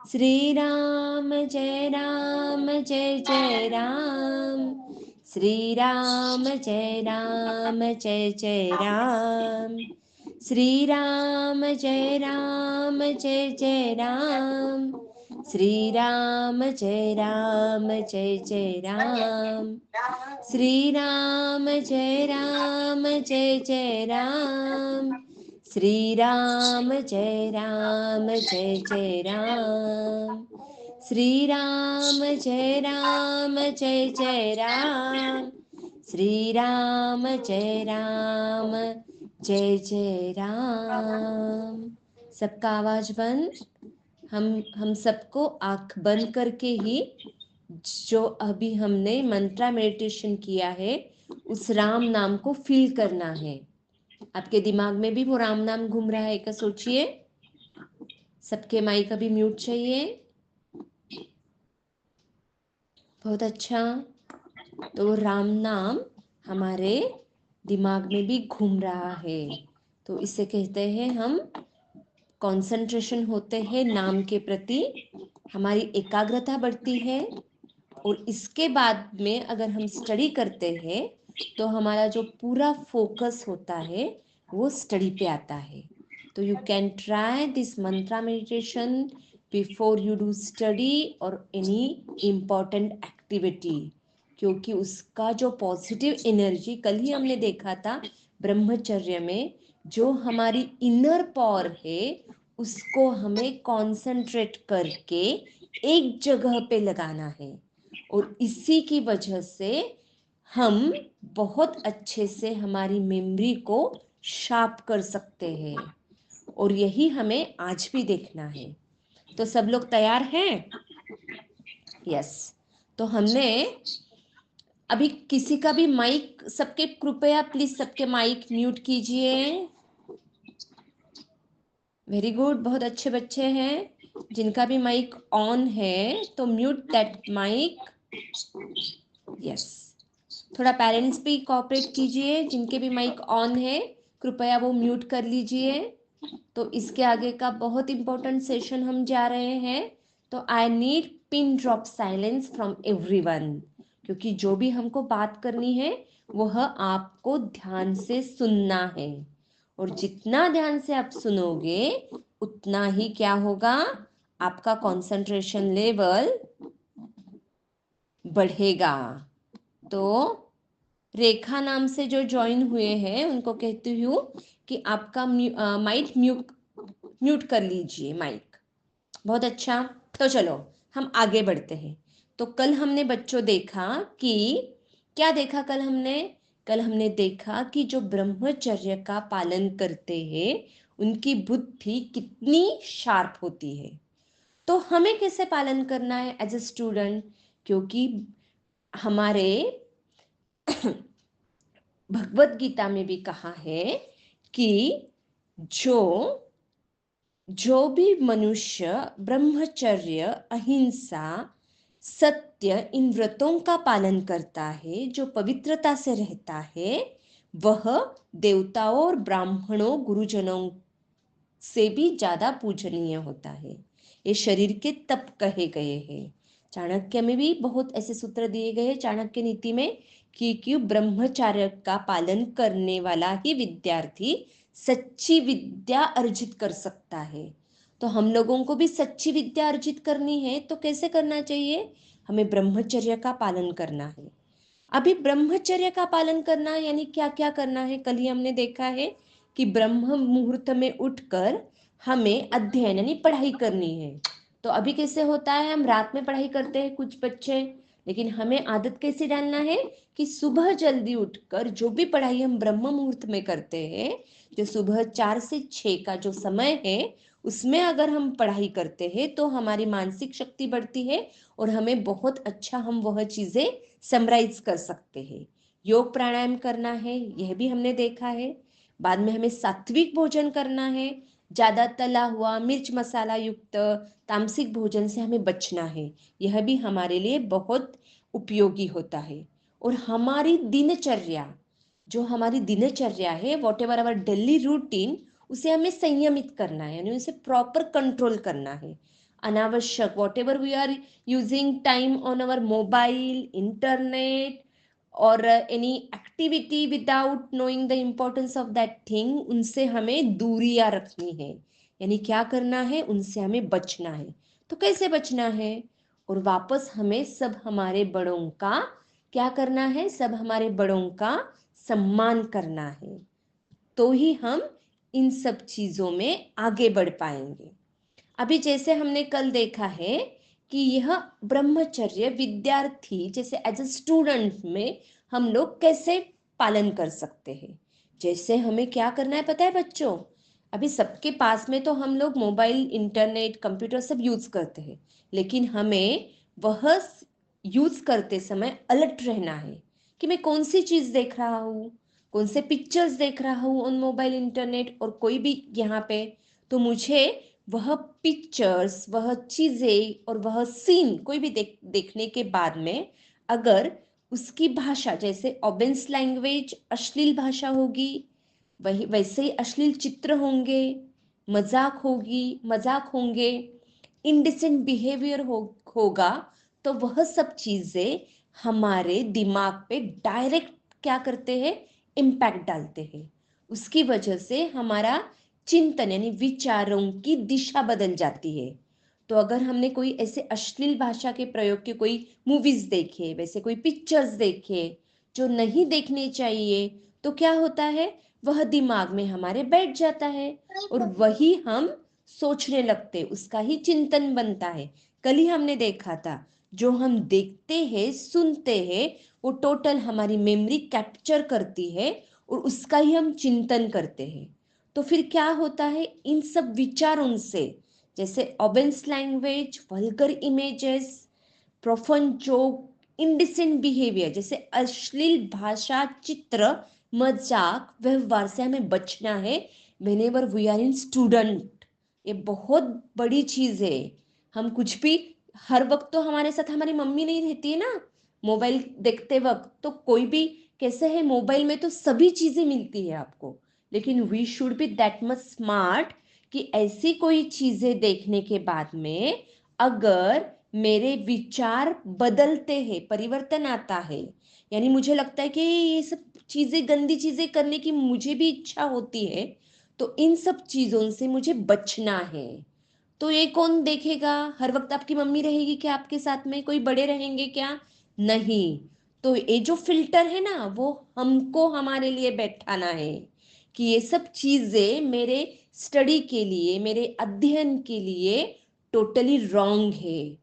श्री राम जय जय राम, श्री राम जय जय राम, श्री राम जय जय राम, श्री राम जय जय राम, श्री राम जय जय राम, श्री राम जय जय राम, श्री राम जय जय राम, श्री राम जय जय राम। सबका आवाज बंद। हम सबको आंख बंद करके ही जो अभी हमने मंत्रा मेडिटेशन किया है उस राम नाम को फील करना है। आपके दिमाग में भी वो राम नाम घूम रहा है क्या? सोचिए। सबके माइक अभी म्यूट चाहिए। बहुत अच्छा। तो वो राम नाम हमारे दिमाग में भी घूम रहा है, तो इसे कहते हैं हम कंसंट्रेशन होते हैं नाम के प्रति, हमारी एकाग्रता बढ़ती है। और इसके बाद में अगर हम स्टडी करते हैं तो हमारा जो पूरा फोकस होता है वो स्टडी पे आता है। तो you can try this Mantra meditation before you do study और एनी इम्पॉर्टेंट एक्टिविटी, क्योंकि उसका जो पॉजिटिव एनर्जी कल ही हमने देखा था ब्रह्मचर्य में, जो हमारी इनर पावर है उसको हमें कंसंट्रेट करके एक जगह पे लगाना है। और इसी की वजह से हम बहुत अच्छे से हमारी मेमोरी को शार्प कर सकते हैं, और यही हमें आज भी देखना है। तो सब लोग तैयार हैं? यस। तो हमने अभी किसी का भी माइक, सबके कृपया प्लीज सबके माइक म्यूट कीजिए। वेरी गुड, बहुत अच्छे बच्चे हैं। जिनका भी माइक ऑन है तो म्यूट दैट माइक। यस। थोड़ा पेरेंट्स भी कोऑपरेट कीजिए, जिनके भी माइक ऑन है कृपया वो म्यूट कर लीजिए। तो इसके आगे का बहुत इंपॉर्टेंट सेशन हम जा रहे हैं, तो I need pin drop silence from everyone, क्योंकि जो भी हमको बात करनी है वह आपको ध्यान से सुनना है, और जितना ध्यान से आप सुनोगे उतना ही क्या होगा, आपका कंसंट्रेशन लेवल बढ़ेगा। तो रेखा नाम से जो ज्वाइन हुए हैं उनको कहती हूँ कि आपका माइक म्यूट कर लीजिए माइक। बहुत अच्छा। तो चलो हम आगे बढ़ते हैं। तो कल हमने बच्चों देखा कि क्या देखा कल हमने देखा कि जो ब्रह्मचर्य का पालन करते हैं उनकी बुद्धि कितनी शार्प होती है। तो हमें कैसे पालन करना है एज ए स्टूडेंट, क्योंकि हमारे भगवत गीता में भी कहा है कि जो भी मनुष्य ब्रह्मचर्य, अहिंसा, सत्य इन व्रतों का पालन करता है, जो पवित्रता से रहता है, वह देवताओं और ब्राह्मणों गुरुजनों से भी ज्यादा पूजनीय होता है। ये शरीर के तप कहे गए हैं। चाणक्य में भी बहुत ऐसे सूत्र दिए गए हैं चाणक्य नीति में कि ब्रह्मचर्य का पालन करने वाला ही विद्यार्थी सच्ची विद्या अर्जित कर सकता है। तो हम लोगों को भी सच्ची विद्या अर्जित करनी है, तो कैसे करना चाहिए? हमें ब्रह्मचर्य का पालन करना है। अभी ब्रह्मचर्य का पालन करना यानी क्या क्या करना है? कल ही हमने देखा है कि ब्रह्म मुहूर्त में उठकर हमें अध्ययन यानी पढ़ाई करनी है। तो अभी कैसे होता है, हम रात में पढ़ाई करते हैं कुछ बच्चे, लेकिन हमें आदत कैसे डालना है कि सुबह जल्दी उठकर जो भी पढ़ाई हम ब्रह्म मुहूर्त में करते हैं, जो सुबह 4 से 6 का जो समय है, उसमें अगर हम पढ़ाई करते हैं तो हमारी मानसिक शक्ति बढ़ती है और हमें बहुत अच्छा हम वह चीजें समराइज कर सकते हैं। योग प्राणायाम करना है, यह भी हमने देखा है। बाद में हमें सात्विक भोजन करना है, ज्यादा तला हुआ मिर्च मसाला युक्त तामसिक भोजन से हमें बचना है, यह भी हमारे लिए बहुत उपयोगी होता है। और हमारी दिनचर्या, जो हमारी दिनचर्या है, whatever our daily routine, उसे हमें संयमित करना है, यानी उसे प्रॉपर कंट्रोल करना है। अनावश्यक, whatever we are using time on our mobile, internet और any activity without knowing the importance of that thing, उनसे हमें दूरियां रखनी है। यानी क्या करना है, उनसे हमें बचना है। तो कैसे बचना है? और वापस हमें सब हमारे बड़ों का क्या करना है, सब हमारे बड़ों का सम्मान करना है। तो ही हम इन सब चीजों में आगे बढ़ पाएंगे। अभी जैसे हमने कल देखा है कि यह ब्रह्मचर्य विद्यार्थी जैसे एज अ स्टूडेंट में हम लोग कैसे पालन कर सकते हैं। जैसे हमें क्या करना है पता है बच्चों? अभी सबके पास में तो हम लोग मोबाइल, इंटरनेट, कंप्यूटर सब यूज करते हैं, लेकिन हमें वह यूज करते समय अलर्ट रहना है कि मैं कौन सी चीज देख रहा हूँ, कौन से पिक्चर्स देख रहा हूँ ऑन मोबाइल, इंटरनेट और कोई भी यहाँ पे। तो मुझे वह पिक्चर्स, वह चीजें और वह सीन कोई भी देखने के बाद में अगर उसकी भाषा जैसे ऑबेंस लैंग्वेज अश्लील भाषा होगी, वही वैसे ही अश्लील चित्र होंगे, मजाक होंगे, इनडिसेंट बिहेवियर होगा, तो वह सब चीजें हमारे दिमाग पे डायरेक्ट क्या करते हैं, इम्पैक्ट डालते हैं। उसकी वजह से हमारा चिंतन यानी विचारों की दिशा बदल जाती है। तो अगर हमने कोई ऐसे अश्लील भाषा के प्रयोग के कोई मूवीज देखे, वैसे कोई पिक्चर्स देखे जो नहीं देखने चाहिए, तो क्या होता है, वह दिमाग में हमारे बैठ जाता है और वही हम सोचने लगते, उसका ही चिंतन बनता है। कल ही हमने देखा था, जो हम देखते हैं, सुनते हैं, वो टोटल हमारी मेमोरी कैप्चर करती है और उसका ही हम चिंतन करते हैं। तो फिर क्या होता है, इन सब विचारों से जैसे ऑबेंस language, vulgar images, profane joke, indecent behaviour जैसे अश्लील भाषा, चित्र, मजाक, व्यवहार से हमें बचना है। Whenever we are in student, ये बहुत बड़ी चीज है। हम कुछ भी, हर वक्त तो हमारे साथ हमारी मम्मी नहीं रहती है ना मोबाइल देखते वक्त, तो कोई भी कैसे है, मोबाइल में तो सभी चीजें मिलती है आपको, लेकिन we should be that much smart कि ऐसी कोई चीजें देखने के बाद में अगर मेरे विचार बदलते हैं, परिवर्तन आता है, यानी मुझे लगता है कि ये सब चीजें, गंदी चीजें करने की मुझे भी इच्छा होती है, तो इन सब चीजों से मुझे बचना है। तो ये कौन देखेगा? हर वक्त आपकी मम्मी रहेगी क्या आपके साथ में? कोई बड़े रहेंगे क्या? नहीं। तो ये जो फिल्टर है ना, वो हमको हमारे लिए बैठाना है कि ये सब चीजें मेरे स्टडी के लिए, मेरे अध्ययन के लिए टोटली रॉन्ग है।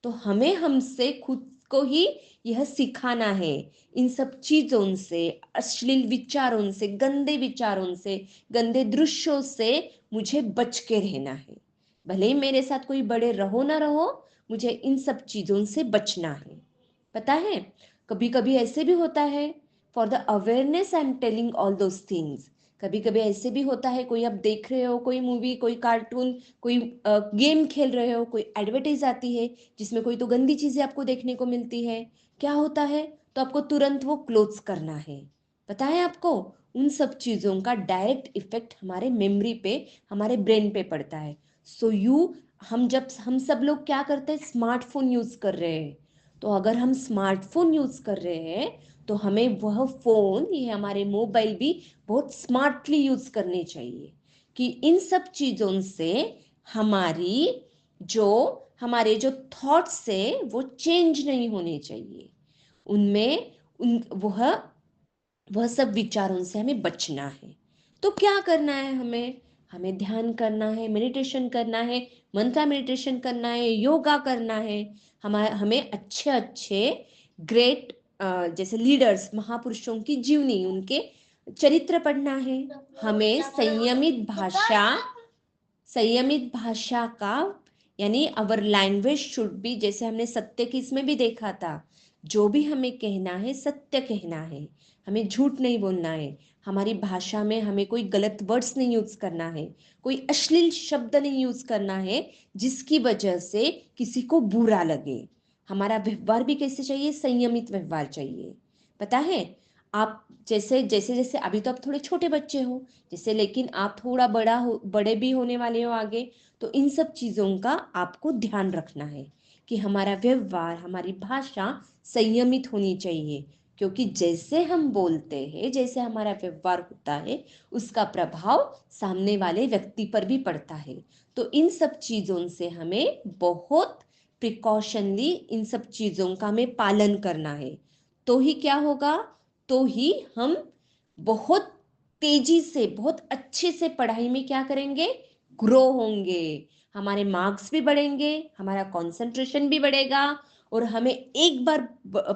तो हमें हमसे खुद को ही यह सिखाना है, इन सब चीजों से, अश्लील विचारों से, गंदे विचारों से, गंदे दृश्यों से मुझे बच के रहना है। भले ही मेरे साथ कोई बड़े रहो ना रहो, मुझे इन सब चीजों से बचना है। पता है, कभी कभी ऐसे भी होता है, for the awareness I am telling all those things. कभी कभी ऐसे भी होता है, कोई आप देख रहे हो, कोई मूवी, कोई कार्टून, कोई गेम खेल रहे हो, कोई एडवर्टाइज आती है जिसमें कोई तो गंदी चीजें आपको देखने को मिलती है। क्या होता है, तो आपको तुरंत वो क्लोज करना है। पता है आपको, उन सब चीजों का डायरेक्ट इफेक्ट हमारे मेमोरी पे, हमारे ब्रेन पे पड़ता है। सो हम सब लोग क्या करते हैं, स्मार्टफोन यूज कर रहे हैं। तो अगर हम स्मार्टफोन यूज कर रहे हैं, तो हमें वह फोन, ये हमारे मोबाइल भी बहुत स्मार्टली यूज करने चाहिए कि इन सब चीजों से हमारी जो हमारे जो थॉट्स है वो चेंज नहीं होने चाहिए। उनमें उन वह सब विचारों से हमें बचना है। तो क्या करना है हमें? हमें ध्यान करना है, मेडिटेशन करना है, मन का मेडिटेशन करना है, योगा करना है। हमें अच्छे अच्छे ग्रेट जैसे लीडर्स, महापुरुषों की जीवनी, उनके चरित्र पढ़ना है। हमें संयमित भाषा का, यानी अवर लैंग्वेज शुड बी, जैसे हमने सत्य की इसमें भी देखा था, जो भी हमें कहना है सत्य कहना है, हमें झूठ नहीं बोलना है। हमारी भाषा में हमें कोई गलत वर्ड्स नहीं यूज करना है, कोई अश्लील शब्द नहीं यूज करना है जिसकी वजह से किसी को बुरा लगे। हमारा व्यवहार भी कैसे चाहिए, संयमित व्यवहार चाहिए। पता है, आप जैसे जैसे जैसे अभी तो आप थोड़े छोटे बच्चे हो जैसे, लेकिन आप थोड़ा बड़े भी होने वाले हो आगे, तो इन सब चीज़ों का आपको ध्यान रखना है कि हमारा व्यवहार, हमारी भाषा संयमित होनी चाहिए, क्योंकि जैसे हम बोलते हैं, जैसे हमारा व्यवहार होता है, उसका प्रभाव सामने वाले व्यक्ति पर भी पड़ता है। तो इन सब चीज़ों से हमें बहुत प्रिकॉशनली इन सब चीज़ों का हमें पालन करना है। तो ही क्या होगा, तो ही हम बहुत तेजी से, बहुत अच्छे से पढ़ाई में क्या करेंगे, ग्रो होंगे, हमारे मार्क्स भी बढ़ेंगे, हमारा कंसंट्रेशन भी बढ़ेगा, और हमें एक बार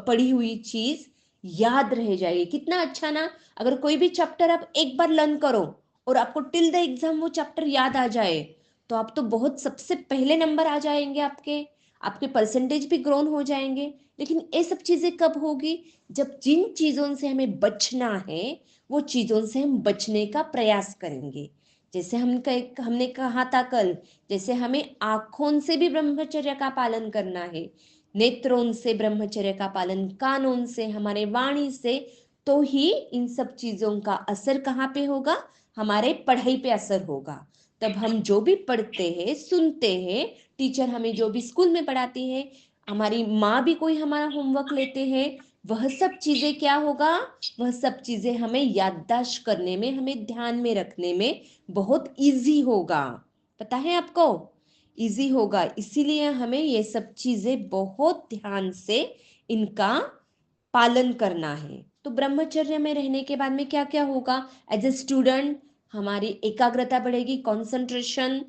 पढ़ी हुई चीज याद रह जाएगी। कितना अच्छा ना, अगर कोई भी चैप्टर आप एक बार लर्न करो और आपको टिल द एग्जाम वो चैप्टर याद आ जाए, तो आप तो बहुत सबसे पहले नंबर आ जाएंगे, आपके आपके परसेंटेज भी ग्रोन हो जाएंगे। लेकिन ये सब चीजें कब होगी, जब जिन चीजों से हमें बचना है वो चीजों से हम बचने का प्रयास करेंगे। जैसे हमने कहा था कल, जैसे हमें आंखों से भी ब्रह्मचर्य का पालन करना है, नेत्रों से ब्रह्मचर्य का पालन, कानों से, हमारे वाणी से, तो ही इन सब चीजों का असर कहाँ पे होगा, हमारे पढ़ाई पे असर होगा। तब हम जो भी पढ़ते हैं, सुनते हैं, टीचर हमें जो भी स्कूल में पढ़ाती है, हमारी माँ भी कोई हमारा होमवर्क लेते हैं, वह सब चीजें क्या होगा, वह सब चीजें हमें याददाश्त करने में, हमें ध्यान में रखने में बहुत इजी होगा। पता है आपको, इजी होगा। इसीलिए हमें ये सब चीजें बहुत ध्यान से इनका पालन करना है। तो ब्रह्मचर्य में रहने के बाद में क्या क्या होगा, एज ए स्टूडेंट हमारी एकाग्रता बढ़ेगी, कंसंट्रेशन,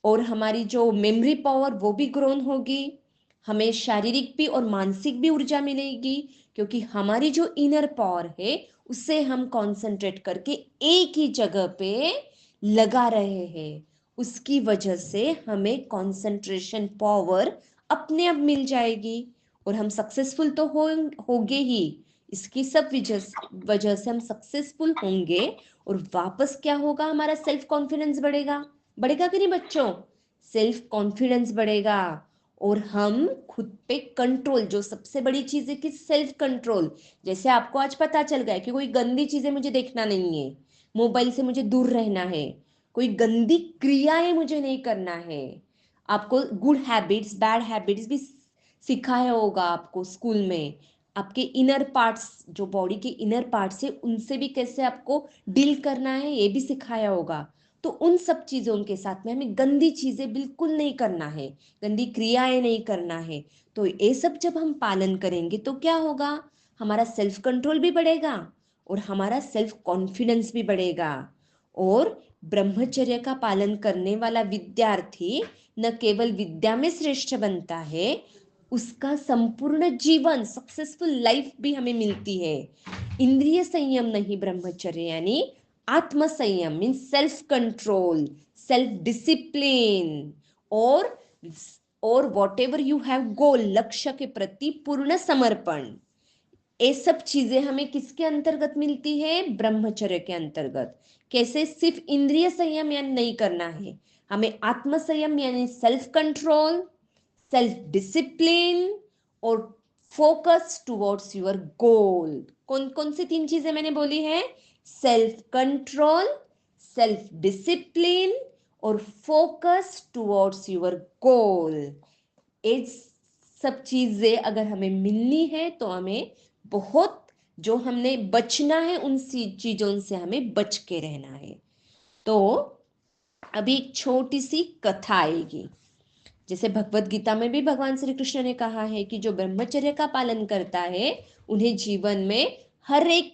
और हमारी जो मेमोरी पावर वो भी ग्रोन होगी, हमें शारीरिक भी और मानसिक भी ऊर्जा मिलेगी, क्योंकि हमारी जो इनर पावर है उससे हम कंसंट्रेट करके एक ही जगह पे लगा रहे हैं, उसकी वजह से हमें कंसंट्रेशन पावर अपने आप मिल जाएगी, और हम सक्सेसफुल तो होंगे ही। इसकी सब वजह से हम सक्सेसफुल होंगे, और वापस क्या होगा, हमारा सेल्फ कॉन्फिडेंस बढ़ेगा। बढ़ेगा कि नहीं बच्चों, सेल्फ कॉन्फिडेंस बढ़ेगा, और हम खुद पे कंट्रोल, जो सबसे बड़ी चीज है कि सेल्फ कंट्रोल। जैसे आपको आज पता चल गया कि कोई गंदी चीजें मुझे देखना नहीं है, मोबाइल से मुझे दूर रहना है, कोई गंदी क्रियाएं मुझे नहीं करना है। आपको गुड हैबिट्स, बैड हैबिट्स भी सिखाया होगा आपको स्कूल में। आपके इनर पार्ट्स, जो बॉडी के इनर पार्ट्स है, उनसे भी कैसे आपको डील करना है ये भी सिखाया होगा। तो उन सब चीजों के साथ में हमें गंदी चीजें बिल्कुल नहीं करना है, गंदी क्रियाएं नहीं करना है। तो ये सब जब हम पालन करेंगे तो क्या होगा, हमारा सेल्फ कंट्रोल भी बढ़ेगा, और हमारा सेल्फ कॉन्फिडेंस भी बढ़ेगा। और ब्रह्मचर्य का पालन करने वाला विद्यार्थी न केवल विद्या में श्रेष्ठ बनता है, उसका संपूर्ण जीवन, सक्सेसफुल लाइफ भी हमें मिलती है। इंद्रिय संयम नहीं, ब्रह्मचर्य यानी आत्म संयम, mean self control, self discipline, और और what ever you have goal, लक्ष्य के प्रति पूर्ण समर्पण। ये सब चीजें हमें किसके अंतर्गत मिलती है, ब्रह्मचर्य के अंतर्गत। कैसे, सिर्फ इंद्रिय संयम यानी नहीं करना है, हमें आत्म संयम यानी सेल्फ कंट्रोल, सेल्फ डिसिप्लिन, और फोकस टुवर्ड्स योर गोल। कौन कौन सी तीन चीजें मैंने बोली है, सेल्फ कंट्रोल, सेल्फ डिसिप्लिन, और फोकस टुवर्ड्स योर गोल। ये सब चीजें अगर हमें मिलनी है तो हमें बहुत, जो हमने बचना है उन चीजों से हमें बच के रहना है। तो अभी एक छोटी सी कथा आएगी। जैसे भगवत गीता में भी भगवान श्री कृष्ण ने कहा है कि जो ब्रह्मचर्य का पालन करता है उन्हें जीवन में हर एक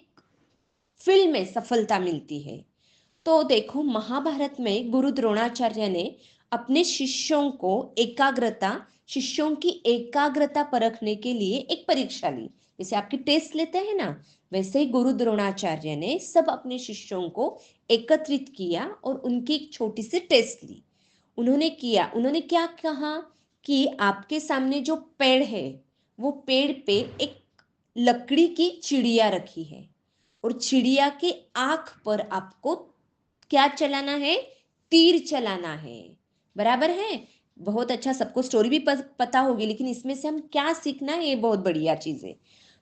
फील्ड में सफलता मिलती है। तो देखो, महाभारत में गुरु द्रोणाचार्य ने अपने शिष्यों की एकाग्रता परखने के लिए एक परीक्षा ली। जैसे आपकी टेस्ट लेते हैं ना, वैसे ही गुरु द्रोणाचार्य ने सब अपने शिष्यों को एकत्रित किया और उनकी एक छोटी सी टेस्ट ली। उन्होंने क्या कहा कि आपके सामने जो पेड़ है, वो पेड़ पे एक लकड़ी की चिड़िया रखी है, और चिड़िया के आंख पर आपको क्या चलाना है, तीर चलाना है। बराबर है, बहुत अच्छा, सबको स्टोरी भी पता होगी, लेकिन इसमें से हम क्या सीखना है, ये बहुत बढ़िया चीज है।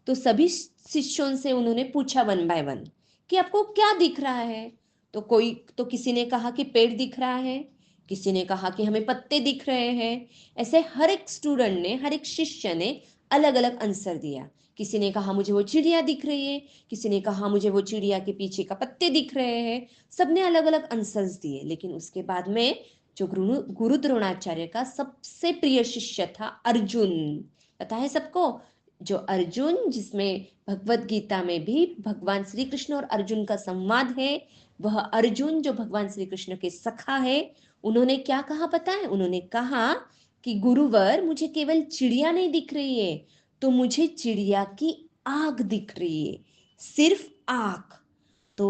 तो सभी शिष्यों से उन्होंने पूछा वन बाय वन कि आपको क्या दिख रहा है। तो किसी ने कहा कि पेड़ दिख रहा है, किसी ने कहा कि हमें पत्ते दिख रहे हैं। ऐसे हर एक स्टूडेंट ने, हर एक शिष्य ने अलग अलग आंसर दिया। किसी ने कहा मुझे वो चिड़िया दिख रही है, किसी ने कहा मुझे वो चिड़िया के पीछे का पत्ते दिख रहे हैं। सबने अलग अलग आंसर्स दिए। लेकिन उसके बाद में जो गुरु द्रोणाचार्य का सबसे प्रिय शिष्य था अर्जुन, पता है सबको, जो अर्जुन, जिसमें भगवत गीता में भी भगवान श्री कृष्ण और अर्जुन का संवाद है, वह अर्जुन जो भगवान श्री कृष्ण के सखा है, उन्होंने क्या कहा पता है? उन्होंने कहा कि गुरुवर, मुझे केवल चिड़िया नहीं दिख रही है, तो मुझे चिड़िया की आग दिख रही है, सिर्फ आग। तो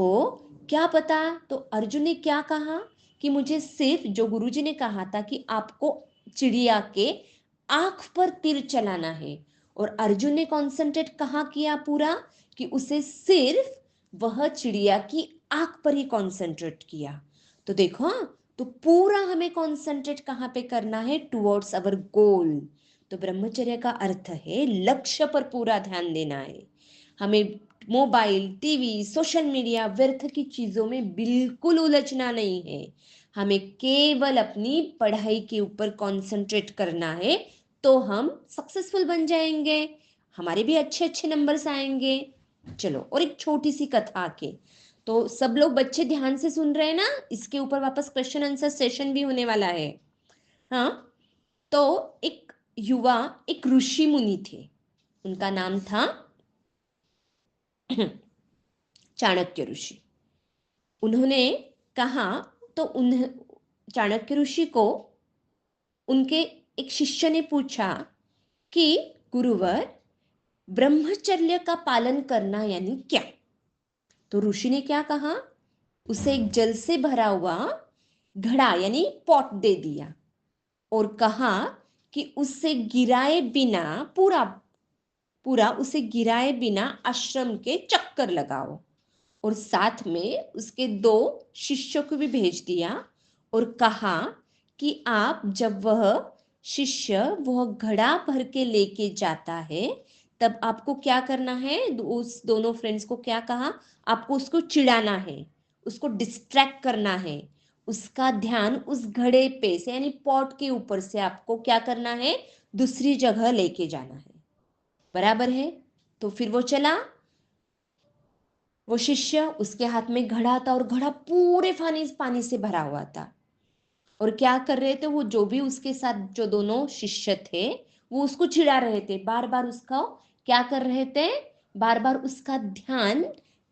क्या पता, तो अर्जुन ने क्या कहा कि मुझे सिर्फ, जो गुरुजी ने कहा था कि आपको चिड़िया के आंख पर तीर चलाना है, और अर्जुन ने कॉन्सेंट्रेट कहाँ किया पूरा, कि उसे सिर्फ वह चिड़िया की आंख पर ही कॉन्सेंट्रेट किया। तो देखो हाँ, तो पूरा हमें कॉन्सेंट्रेट कहाँ पे करना है? टुवर्ड्स अवर गोल। तो ब्रह्मचर्य का अर्थ है लक्ष्य पर पूरा ध्यान देना है। हमें मोबाइल, टीवी, सोशल मीडिया, व्यर्थ की चीजों में बिल्कुल उलझना नहीं है। हमें केवल अपनी पढ़ाई के ऊपर कंसंट्रेट करना है, तो हम सक्सेसफुल बन जाएंगे, हमारे भी अच्छे अच्छे नंबर्स आएंगे। चलो, और एक छोटी सी कथा के, तो सब लोग बच्चे ध्यान से सुन रहे हैं ना? इसके ऊपर वापस क्वेश्चन आंसर सेशन भी होने वाला है। हाँ, तो एक युवा, एक ऋषि मुनि थे, उनका नाम था चाणक्य ऋषि। उन्होंने कहा, तो उन्हें, चाणक्य ऋषि को उनके एक शिष्य ने पूछा कि गुरुवर, ब्रह्मचर्य का पालन करना यानी क्या? तो ऋषि ने क्या कहा? उसे एक जल से भरा हुआ घड़ा यानी पॉट दे दिया और कहा कि उससे गिराए बिना, पूरा पूरा उसे गिराए बिना आश्रम के चक्कर लगाओ। और साथ में उसके दो शिष्यों को भी भेज दिया और कहा कि आप, जब वह शिष्य वह घड़ा भर के लेके जाता है, तब आपको क्या करना है? उस दोनों फ्रेंड्स को क्या कहा? आपको उसको चिढ़ाना है, उसको डिस्ट्रैक्ट करना है, उसका ध्यान उस घड़े पे से यानी पॉट के ऊपर से आपको क्या करना है? दूसरी जगह लेके जाना है। बराबर है? तो फिर वो चला, वो शिष्य, उसके हाथ में घड़ा था और घड़ा पूरे पानी से भरा हुआ था। और क्या कर रहे थे वो, जो भी उसके साथ जो दोनों शिष्य थे, वो उसको चिढ़ा रहे थे, बार बार उसका क्या कर रहे थे? बार बार उसका ध्यान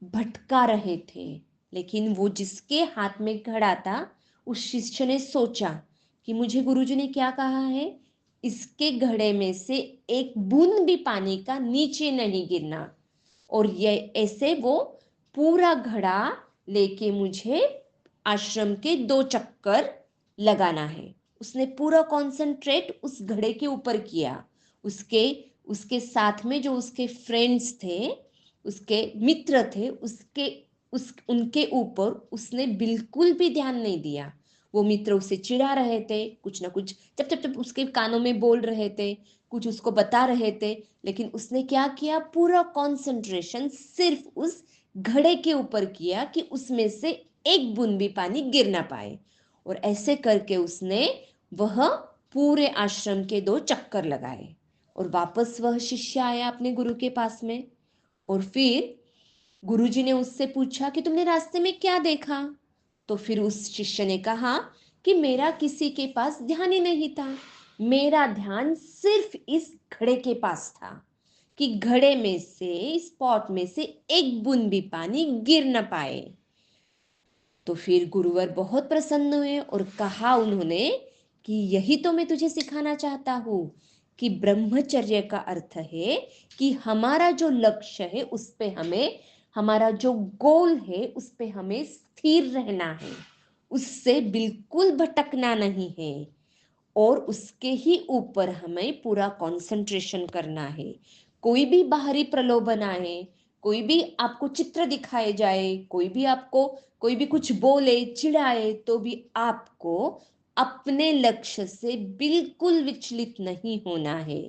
भटका रहे थे। लेकिन वो जिसके हाथ में घड़ा था, उस शिष्य ने सोचा कि मुझे गुरुजी ने क्या कहा है, इसके घड़े में से एक बूंद भी पानी का नीचे नहीं गिरना। और ये ऐसे वो पूरा घड़ा लेके मुझे आश्रम के 2 चक्कर लगाना है। उसने पूरा कंसंट्रेट उस घड़े के ऊपर किया। उसके उसके साथ में जो उसके फ्रेंड्स थे, उसके मित्र थे, उनके ऊपर उसने बिल्कुल भी ध्यान नहीं दिया। वो मित्र उसे चिढ़ा रहे थे, कुछ ना कुछ चप चप चप उसके कानों में बोल रहे थे, कुछ उसको बता रहे थे, लेकिन उसने क्या किया? पूरा कंसंट्रेशन सिर्फ उस घड़े के ऊपर किया कि उसमें से एक बूंद भी पानी गिर ना पाए। और ऐसे करके उसने वह पूरे आश्रम के 2 चक्कर लगाए और वापस वह शिष्य आया अपने गुरु के पास में। और फिर गुरुजी ने उससे पूछा कि तुमने रास्ते में क्या देखा? तो फिर उस शिष्य ने कहा कि मेरा किसी के पास ध्यान ही नहीं था, मेरा ध्यान सिर्फ इस घड़े के पास था कि घड़े में से, इस पॉट में से एक बूंद भी पानी गिर न पाए। तो फिर गुरुवर बहुत प्रसन्न हुए और कहा उन्होंने कि यही तो मैं तुझे सिखाना चाहता हूँ कि ब्रह्मचर्य का अर्थ है कि हमारा जो लक्ष्य है उस पे हमें, हमारा जो गोल है उस पे हमें स्थिर रहना है, उससे बिल्कुल भटकना नहीं है, और उसके ही ऊपर हमें पूरा कंसंट्रेशन करना है। कोई भी बाहरी प्रलोभन आए, कोई भी आपको चित्र दिखाए जाए, कोई भी कुछ बोले, चिढ़ाए, तो भी आपको अपने लक्ष्य से बिल्कुल विचलित नहीं होना है।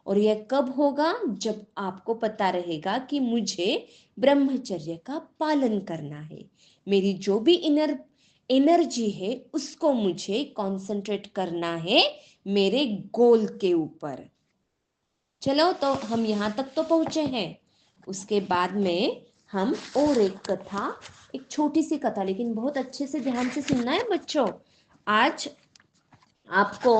और यह कब होगा? जब आपको पता रहेगा कि मुझे ब्रह्मचर्य का पालन करना है, मेरी जो भी इनर एनर्जी है उसको मुझे कंसंट्रेट करना है मेरे गोल के ऊपर। चलो, तो हम यहाँ तक तो पहुंचे हैं। उसके बाद में हम और एक कथा, एक छोटी सी कथा, लेकिन बहुत अच्छे से ध्यान से सुनना है बच्चों। आज आपको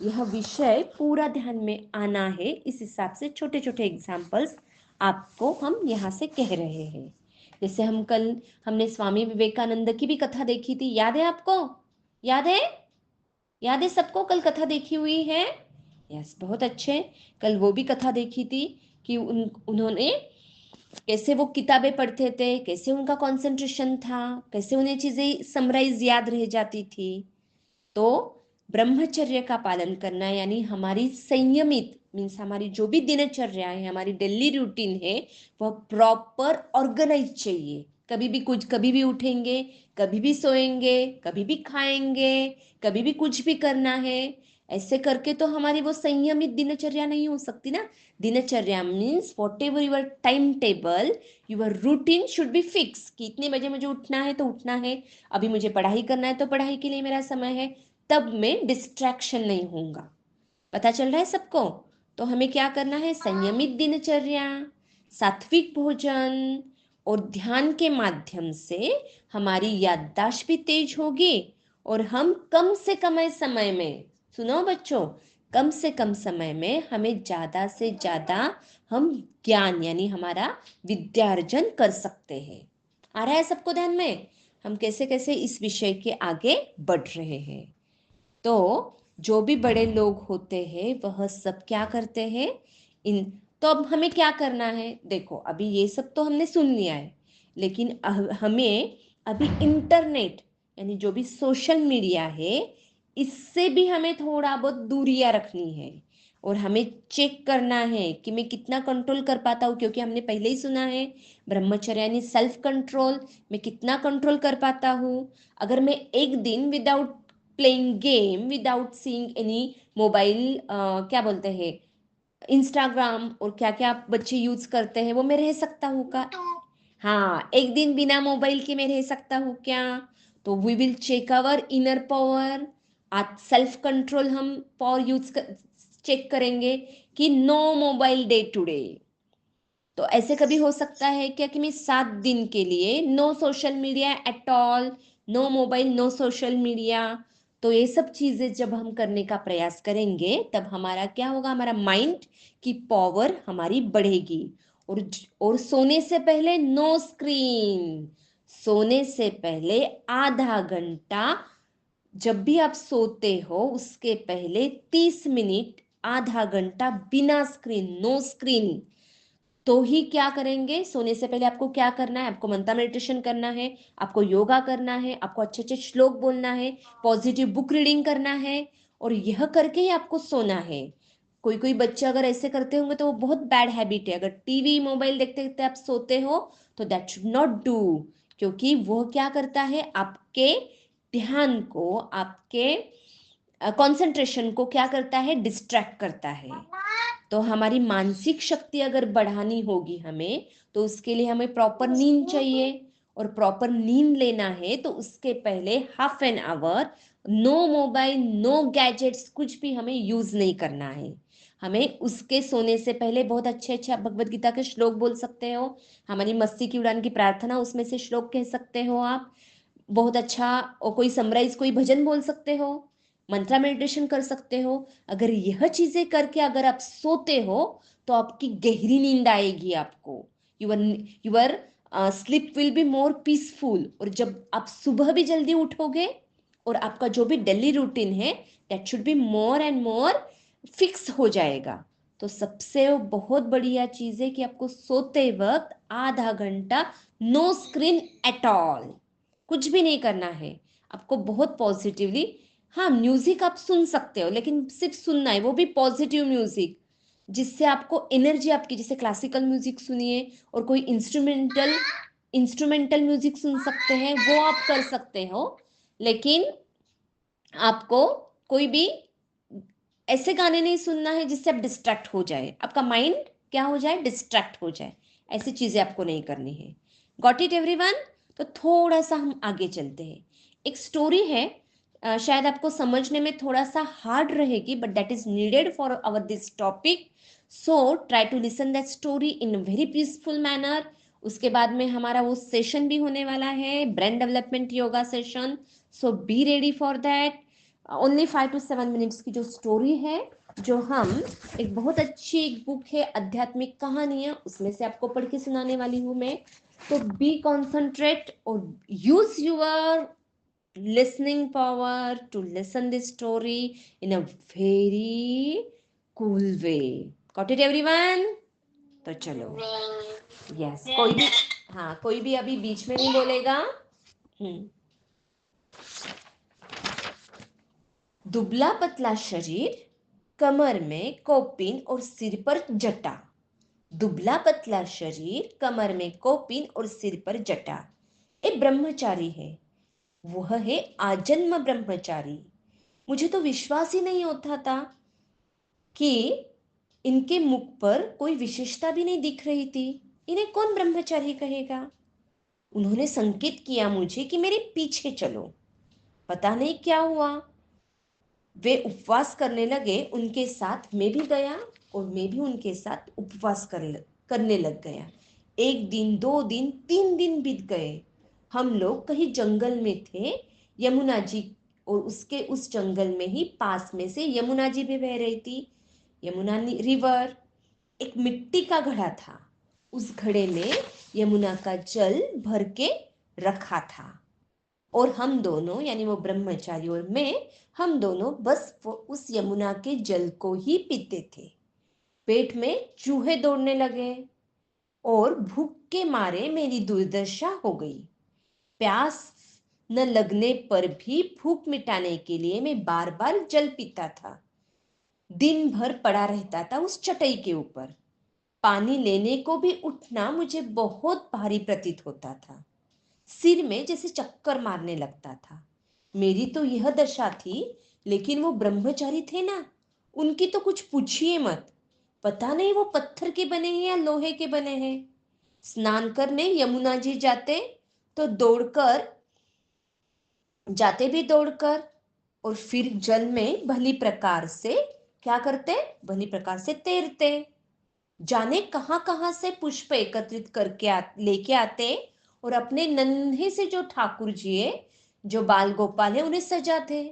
यह विषय पूरा ध्यान में आना है, इस हिसाब से छोटे छोटे एग्जाम्पल्स आपको हम यहाँ से कह रहे हैं। जैसे हमने स्वामी विवेकानंद की भी कथा देखी थी, याद है आपको? याद है? याद है सबको? कल कथा देखी हुई है? यस, बहुत अच्छे। कल वो भी कथा देखी थी कि उन्होंने कैसे वो किताबें पढ़ते थे, कैसे उनका कंसंट्रेशन था, कैसे उन्हें चीजें समराइज याद रह जाती थी। तो ब्रह्मचर्य का पालन करना यानी हमारी संयमित मीन्स हमारी जो भी दिनचर्या है, हमारी डेली रूटीन है, वह प्रॉपर ऑर्गेनाइज चाहिए। कभी भी उठेंगे, कभी भी सोएंगे, कभी भी खाएंगे, कभी भी कुछ भी करना है। ऐसे करके तो हमारी वो संयमित दिनचर्या नहीं हो सकती ना। दिनचर्या means whatever your time table, your routine should be fix कि इतने बजे मुझे उठना है तो उठना है, अभी मुझे पढ़ाई करना है तो पढ़ाई के लिए मेरा समय है, तब मैं डिस्ट्रैक्शन नहीं होऊंगा। पता चल रहा है सबको? तो हमें क्या करना है? संयमित दिनचर्या, सात्विक भोजन और ध्यान के माध्यम से हमारी याददाश्त भी तेज होगी और हम कम से कम समय में, सुनो बच्चों, कम से कम समय में हमें ज्यादा से ज्यादा हम ज्ञान यानी हमारा विद्यार्जन कर सकते हैं। आ रहा है सबको ध्यान में हम कैसे कैसे इस विषय के आगे बढ़ रहे हैं? तो जो भी बड़े लोग होते हैं वह सब क्या करते हैं इन तो अब हमें क्या करना है? देखो, अभी ये सब तो हमने सुन लिया है, लेकिन हमें अभी इंटरनेट यानी जो भी सोशल मीडिया है, इससे भी हमें थोड़ा बहुत दूरियां रखनी है और हमें चेक करना है कि मैं कितना कंट्रोल कर पाता हूँ, क्योंकि हमने पहले ही सुना है ब्रह्मचर्य यानी सेल्फ कंट्रोल, मैं कितना कंट्रोल कर पाता हूँ। अगर मैं एक दिन without playing game, without seeing any mobile, क्या बोलते हैं, इंस्टाग्राम और क्या क्या बच्चे यूज करते हैं, वो मैं रह सकता हूँ का? हाँ, एक दिन बिना मोबाइल के मैं रह सकता हूँ क्या? तो we will check our inner power, आज सेल्फ कंट्रोल हम पावर चेक करेंगे कि नो मोबाइल डे टुडे। तो ऐसे कभी हो सकता है क्या कि मैं 7 दिन के लिए no social media at all, no mobile, no social media? तो ये सब चीजें जब हम करने का प्रयास करेंगे तब हमारा क्या होगा? हमारा माइंड की पावर हमारी बढ़ेगी। और सोने से पहले नो स्क्रीन, सोने से पहले आधा घंटा, जब भी आप सोते हो उसके पहले 30 मिनट, आधा घंटा बिना स्क्रीन, नो स्क्रीन। तो ही क्या करेंगे? सोने से पहले आपको क्या करना है? आपको मंत्र मेडिटेशन करना है, आपको योगा करना है, आपको अच्छे अच्छे श्लोक बोलना है, पॉजिटिव बुक रीडिंग करना है, और यह करके ही आपको सोना है। कोई कोई बच्चे अगर ऐसे करते होंगे तो वो बहुत बैड हैबिट है। अगर टीवी मोबाइल देखते देखते आप सोते हो तो दैट शुड नॉट डू, क्योंकि वो क्या करता है? आपके ध्यान को, आपके कंसंट्रेशन को क्या करता है? डिस्ट्रैक्ट करता है। तो हमारी मानसिक शक्ति अगर बढ़ानी होगी हमें, तो उसके लिए हमें प्रॉपर नींद चाहिए, और प्रॉपर नींद लेना है तो उसके पहले half an hour no mobile, no gadgets, कुछ भी हमें यूज नहीं करना है। हमें उसके सोने से पहले बहुत अच्छे अच्छे भगवत गीता के श्लोक बोल सकते हो, हमारी मस्ती की उड़ान की प्रार्थना उसमें से श्लोक कह सकते हो आप, बहुत अच्छा, और कोई समराइज कोई भजन बोल सकते हो, मंत्रा मेडिटेशन कर सकते हो। अगर यह चीजें करके अगर आप सोते हो तो आपकी गहरी नींद आएगी आपको, your your sleep will be more peaceful. और जब आप सुबह भी जल्दी उठोगे और आपका जो भी डेली रूटीन है that should be more and more fix हो जाएगा। तो सबसे बहुत बढ़िया चीज है कि आपको सोते वक्त आधा घंटा नो स्क्रीन एट ऑल, कुछ भी नहीं करना है आपको, बहुत पॉजिटिवली। हाँ, म्यूजिक आप सुन सकते हो, लेकिन सिर्फ सुनना है, वो भी पॉजिटिव म्यूजिक, जिससे आपको एनर्जी आपकी, जैसे क्लासिकल म्यूजिक सुनिए, और कोई इंस्ट्रूमेंटल इंस्ट्रूमेंटल म्यूजिक सुन सकते हैं, वो आप कर सकते हो। लेकिन आपको कोई भी ऐसे गाने नहीं सुनना है जिससे आप डिस्ट्रैक्ट हो जाए, आपका माइंड क्या हो जाए, डिस्ट्रैक्ट हो जाए। ऐसी चीजें आपको नहीं करनी है। Got it everyone? तो थोड़ा सा हम आगे चलते हैं। एक स्टोरी है, शायद आपको समझने में थोड़ा सा हार्ड रहेगी, but that is needed for our this topic. So try to listen that story in very peaceful manner. उसके बाद में हमारा वो सेशन भी होने वाला है, brain development yoga session. So be ready for that. Only 5 to 7 minutes की जो स्टोरी है, जो हम एक बहुत अच्छी एक बुक है आध्यात्मिक कहानियां, उसमें से आपको पढ़ के सुनाने वाली हूं मैं। तो बी कॉन्सेंट्रेट और use your listening power to listen this story in a very cool way. Got it everyone? तो चलो, यस, कोई भी, हाँ, कोई भी अभी बीच में नहीं बोलेगा। दुबला पतला शरीर, कमर में कोपिन और सिर पर जटा। दुबला पतला शरीर, कमर में कोपिन और सिर पर जटा, एक ब्रह्मचारी है। वह है आजन्म ब्रह्मचारी। मुझे तो विश्वास ही नहीं होता था कि इनके मुख पर कोई विशेषता भी नहीं दिख रही थी। इन्हें कौन ब्रह्मचारी कहेगा? उन्होंने संकेत किया मुझे कि मेरे पीछे चलो। पता नहीं क्या हुआ, वे उपवास करने लगे। उनके साथ मैं भी गया और मैं भी उनके साथ उपवास करने लग गया। 1 दिन, 2 दिन, 3 दिन बीत गए। हम लोग कहीं जंगल में थे, यमुना जी, और उसके उस जंगल में ही पास में से यमुना जी भी बह रही थी, यमुना रिवर। एक मिट्टी का घड़ा था, उस घड़े में यमुना का जल भर के रखा था, और हम दोनों, यानी वो ब्रह्मचारी और मैं, हम दोनों बस उस यमुना के जल को ही पीते थे। पेट में चूहे दौड़ने लगे और भूख के मारे मेरी दुर्दशा हो गई। प्यास न लगने पर भी भूख मिटाने के लिए मैं बार बार जल पीता था। दिन भर पड़ा रहता था उस चटाई के ऊपर। पानी लेने को भी उठना मुझे बहुत भारी प्रतीत होता था। सिर में जैसे चक्कर मारने लगता था। मेरी तो यह दशा थी, लेकिन वो ब्रह्मचारी थे ना, उनकी तो कुछ पूछिए मत। पता नहीं वो पत्थर के बने हैं या लोहे के बने हैं। स्नान करने यमुना जी जाते तो दौड़कर, और फिर जल में भली प्रकार से क्या करते, भली प्रकार से तैरते। जाने कहां कहां से पुष्प एकत्रित करके लेके आते, और अपने नन्हे से जो ठाकुर जी है, जो बाल गोपाल है, उन्हें सजाते।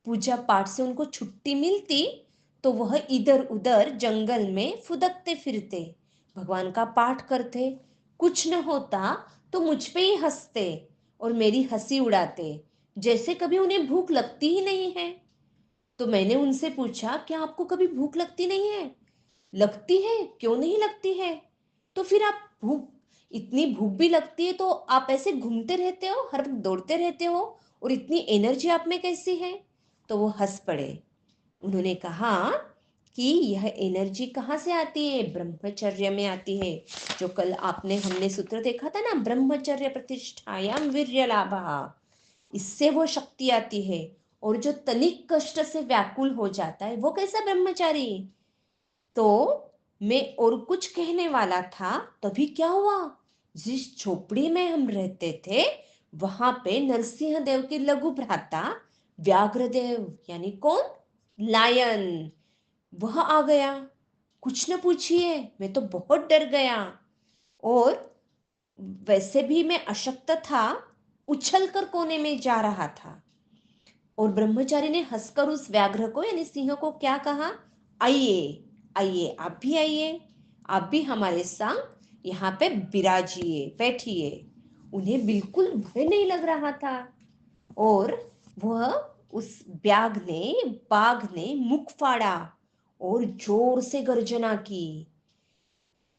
पूजा पाठ से उनको छुट्टी मिलती तो वह इधर उधर जंगल में फुदकते फिरते, भगवान का पाठ करते। कुछ न होता तो मुझ पे ही हंसते और मेरी हंसी उड़ाते, जैसे कभी उन्हें भूख लगती ही नहीं है। तो मैंने उनसे पूछा, क्या आपको कभी भूख लगती नहीं है? लगती है, क्यों नहीं लगती है? तो फिर आप भूख, इतनी भूख भी लगती है तो आप ऐसे घूमते रहते हो, हर वक्त दौड़ते रहते हो, और इतनी एनर्जी आप में कैसी है? तो वो हंस पड़े। उन्होंने कहा कि यह एनर्जी कहाँ से आती है? ब्रह्मचर्य में आती है। जो कल हमने सूत्र देखा था ना, ब्रह्मचर्य प्रतिष्ठायाम वीर्य लाभः, इससे वो शक्ति आती है। और जो तनिक कष्ट से व्याकुल हो जाता है, वो कैसा ब्रह्मचारी? तो मैं और कुछ कहने वाला था, तभी क्या हुआ, जिस झोपड़ी में हम रहते थे, वहां पे नरसिंह देव के लघु भ्राता व्याघ्रदेव, यानी कौन, लायन, वह आ गया। कुछ न पूछिए, मैं तो बहुत डर गया। और वैसे भी मैं अशक्त था, उछलकर कोने में जा रहा था। और ब्रह्मचारी ने हंसकर उस व्याघ्र को, यानी सिंह को, क्या कहा, आइए आइए, आप भी आइए, आप भी हमारे संग यहाँ पे विराजिए, बैठिए। उन्हें बिल्कुल भय नहीं लग रहा था। और वह उस बाघ ने मुख फाड़ा और जोर से गर्जना की।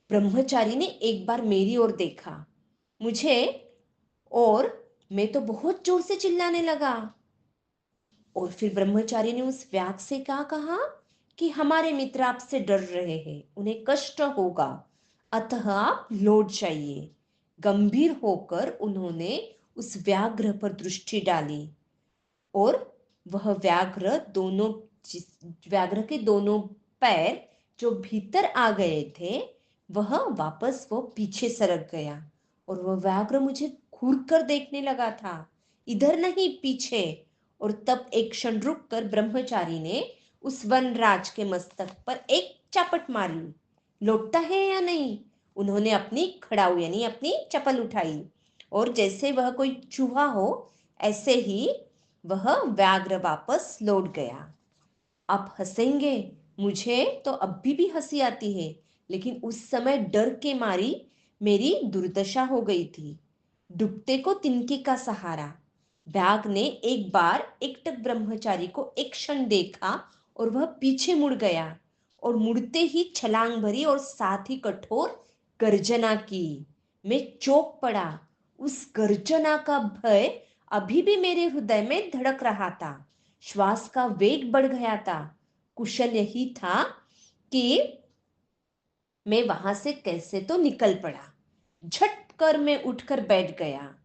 ब्रह्मचारी ने एक बार मेरी ओर देखा, मुझे, और मैं तो बहुत जोर से चिल्लाने लगा। और फिर ब्रह्मचारी ने उस व्याध से क्या कहा कि हमारे मित्र आपसे डर रहे हैं, उन्हें कष्ट होगा, अतः आप लौट जाइए। गंभीर होकर उन्होंने उस व्याघ्र पर दृष्टि डाली, और वह व्याघ्र दोनों व्याघ्र के दोनों पैर जो भीतर आ गए थे वह वापस वो पीछे सरक गया और वह व्याघ्र मुझे घूर कर देखने लगा था, इधर नहीं पीछे। और तब एक क्षण रुक कर ब्रह्मचारी ने उस वनराज के मस्तक पर एक चापट मारी। लौटता है या नहीं? उन्होंने अपनी खड़ाऊ यानी अपनी चपल उठाई और जैसे वह कोई चूहा हो ऐसे ही वह व्याघ्र वापस लौट गया। आप हंसेंगे, मुझे तो अभी भी हंसी आती है, लेकिन उस समय डर के मारी मेरी दुर्दशा हो गई थी। डूबते को तिनके का सहारा। व्याघ्र ने एक बार एकटक ब्रह्मचारी को एक क्षण देखा और वह पीछे मुड़ गया और मुड़ते ही छलांग भरी और साथ ही कठोर गर्जना की। मैं चौंक पड़ा। उस गर्जना का भय अभी भी मेरे हृदय में धड़क रहा था। श्वास का वेग बढ़ गया था। कुशल यही था कि मैं वहां से कैसे तो निकल पड़ा। झट कर मैं उठकर बैठ गया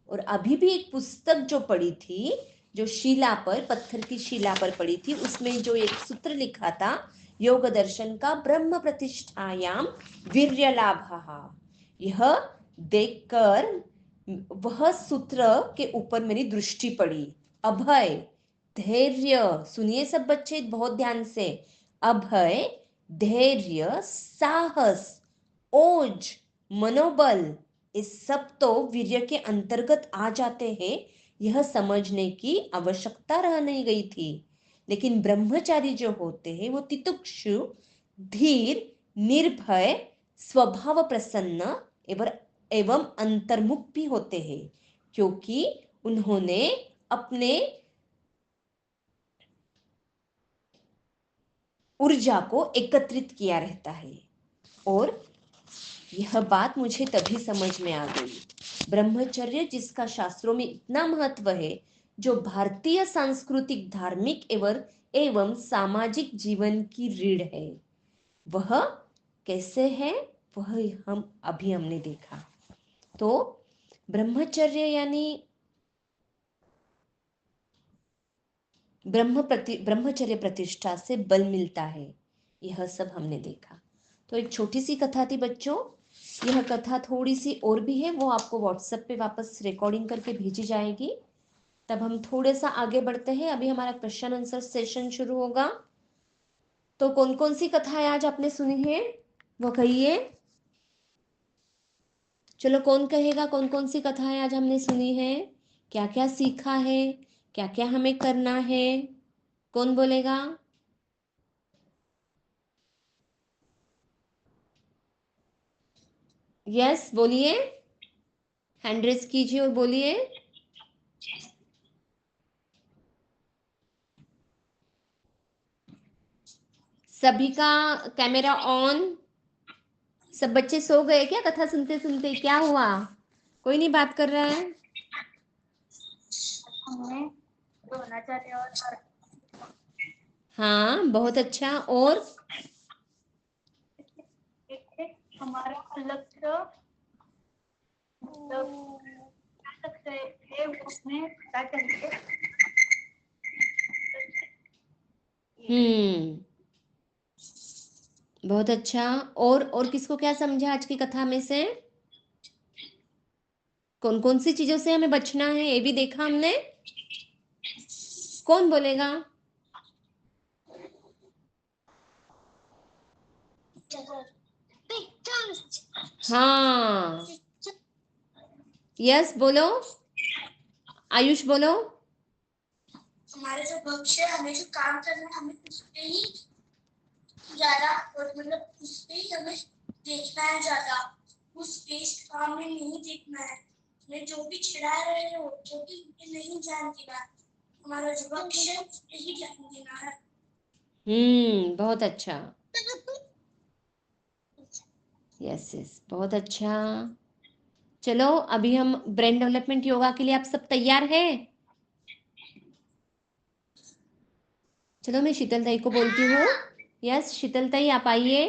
और अभी भी एक पुस्तक जो पड़ी थी, जो शिला पर, पत्थर की शिला पर पड़ी थी, उसमें जो एक सूत्र लिखा था, योग दर्शन का ब्रह्म प्रतिष्ठायाम वीर्य लाभः, यह देखकर वह सूत्र के ऊपर मेरी दृष्टि पड़ी। अभय, धैर्य, सुनिए सब बच्चे बहुत ध्यान से। अभय, धैर्य, साहस, ओज, मनोबल, इस सब तो वीर्य के अंतर्गत आ जाते हैं, यह समझने की आवश्यकता रह नहीं गई थी। लेकिन ब्रह्मचारी जो होते हैं वो तितिक्षु, धीर, निर्भय, स्वभाव प्रसन्न एवं अंतर्मुख भी होते हैं, क्योंकि उन्होंने अपने ऊर्जा को एकत्रित किया रहता है। और यह बात मुझे तभी समझ में आ गई। ब्रह्मचर्य जिसका शास्त्रों में इतना महत्व है, जो भारतीय सांस्कृतिक, धार्मिक एवं सामाजिक जीवन की रीढ़ है, वह कैसे है वह हमने देखा। तो ब्रह्मचर्य यानी ब्रह्मचर्य प्रतिष्ठा से बल मिलता है, यह सब हमने देखा। तो एक छोटी सी कथा थी बच्चों। यह कथा थोड़ी सी और भी है, वो आपको व्हाट्सएप पे वापस रिकॉर्डिंग करके भेजी जाएगी। तब हम थोड़े सा आगे बढ़ते हैं। अभी हमारा क्वेश्चन आंसर सेशन शुरू होगा। तो कौन कौन सी कथाएं आज आपने सुनी है वो कहिए। चलो कौन कहेगा कौन कौन सी कथाएं आज हमने सुनी है, क्या क्या सीखा है, क्या क्या हमें करना है, कौन बोलेगा। यस बोलिए, हैंड रेज कीजिए और बोलिए। सभी का कैमरा ऑन। सब बच्चे सो गए क्या कथा सुनते सुनते? क्या हुआ, कोई नहीं बात कर रहा है? हाँ बहुत अच्छा। और हमारा लक्ष्य है, उसमें क्या करेंगे। बहुत अच्छा। और किसको क्या समझा आज की कथा में से? कौन कौन सी चीजों से हमें बचना है ये भी देखा हमने। कौन बोलेगा? हाँ यस बोलो, आयुष बोलो। हमारे जो भविष्य है, हमें जो काम करना है, हमें उस पे ही ज्यादा, और मतलब उस पे ही हमें देखना है ज्यादा, उस वेस्ट काम में नहीं देखना है। हमें जो भी छिड़ा रहे हो, जो भी नहीं ध्यान देना है, हमारा जो भविष्य है उस पे ही ध्यान देना है। बहुत अच्छा। यस यस बहुत अच्छा। चलो अभी हम ब्रेन डेवलपमेंट योगा के लिए आप सब तैयार है? चलो मैं शीतल दाई को बोलती हूँ। यस शीतल दाई आप आइए।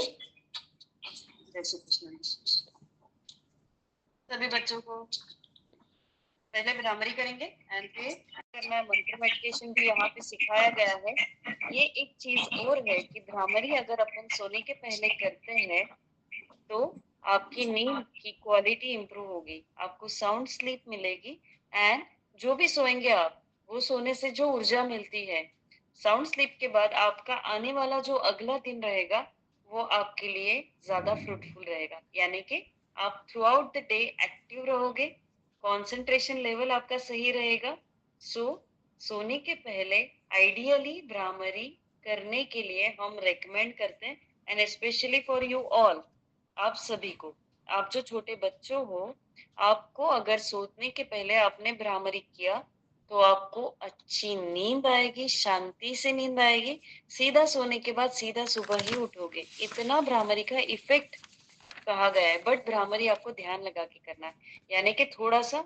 सभी बच्चों को पहले भ्रामरी करेंगे एंड फिर करना है। मंत्र मेडिटेशन भी यहाँ पे सिखाया गया है। ये एक चीज और है कि भ्रामरी अगर अपन सोने के पहले करते हैं तो आपकी नींद की क्वालिटी इंप्रूव होगी, आपको साउंड स्लीप मिलेगी एंड जो भी सोएंगे आप, वो सोने से जो ऊर्जा मिलती है साउंड स्लीप के बाद, आपका आने वाला जो अगला दिन रहेगा वो आपके लिए ज्यादा फ्रूटफुल रहेगा। यानी कि आप through out the day active रहोगे, कंसंट्रेशन लेवल आपका सही रहेगा। सोने के पहले आइडियली भ्रामरी करने के लिए हम रेकमेंड करते हैं and specially for you all, आप सभी को, आप जो छोटे बच्चों हो, आपको अगर सोने के पहले आपने भ्रामरी किया तो आपको अच्छी नींद आएगी, शांति से नींद आएगी, सीधा सोने के बाद सीधा सुबह ही उठोगे। इतना भ्रामरी का इफेक्ट कहा गया है। बट भ्रामरी आपको ध्यान लगा के करना है, यानी कि थोड़ा सा